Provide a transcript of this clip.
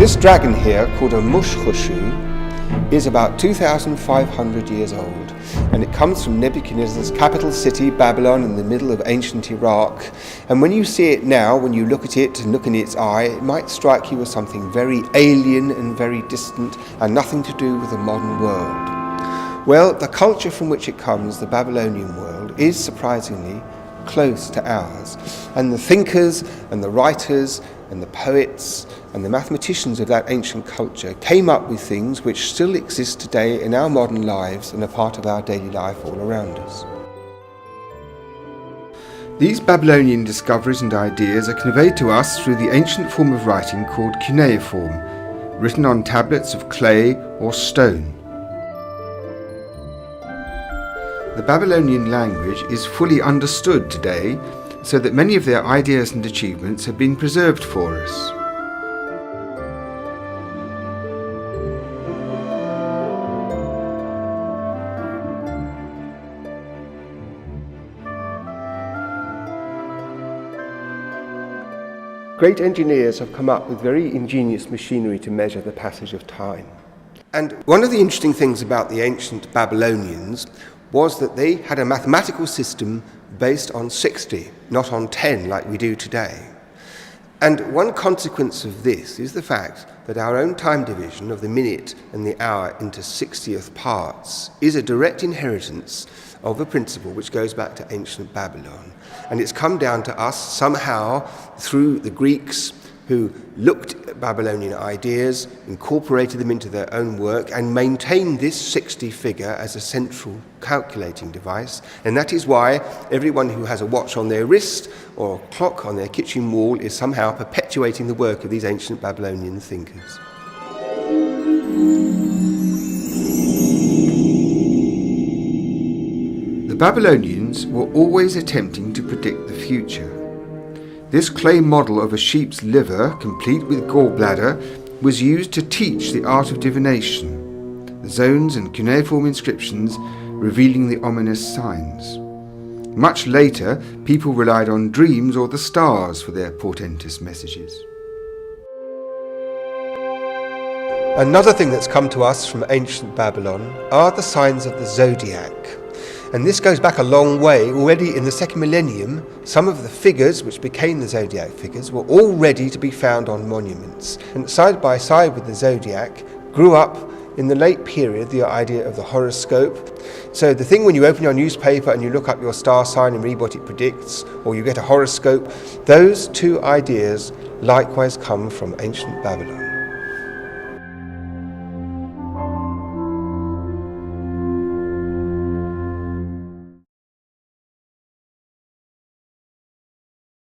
This dragon here, called a Mushkhushu, is about 2,500 years old, and it comes from Nebuchadnezzar's capital city, Babylon, in the middle of ancient Iraq. And when you see it now, when you look at it and look in its eye, it might strike you as something very alien and very distant and nothing to do with the modern world. Well, the culture from which it comes, the Babylonian world, is surprisingly close to ours. And the thinkers and the writers and the poets and the mathematicians of that ancient culture came up with things which still exist today in our modern lives and are part of our daily life all around us. These Babylonian discoveries and ideas are conveyed to us through the ancient form of writing called cuneiform, written on tablets of clay or stone. The Babylonian language is fully understood today, so that many of their ideas and achievements have been preserved for us. Great engineers have come up with very ingenious machinery to measure the passage of time. And one of the interesting things about the ancient Babylonians was that they had a mathematical system based on 60, not on 10 like we do today. And one consequence of this is the fact that our own time division of the minute and the hour into 60th parts is a direct inheritance of a principle which goes back to ancient Babylon. And it's come down to us somehow through the Greeks, who looked at Babylonian ideas, incorporated them into their own work, and maintained this 60 figure as a central calculating device. And that is why everyone who has a watch on their wrist or a clock on their kitchen wall is somehow perpetuating the work of these ancient Babylonian thinkers. The Babylonians were always attempting to predict the future. This clay model of a sheep's liver, complete with gallbladder, was used to teach the art of divination, the zones and cuneiform inscriptions revealing the ominous signs. Much later, people relied on dreams or the stars for their portentous messages. Another thing that's come to us from ancient Babylon are the signs of the zodiac. And this goes back a long way. Already in the second millennium, some of the figures which became the zodiac figures were already to be found on monuments. And side by side with the zodiac grew up in the late period the idea of the horoscope. So the thing when you open your newspaper and you look up your star sign and read what it predicts, or you get a horoscope, those two ideas likewise come from ancient Babylon.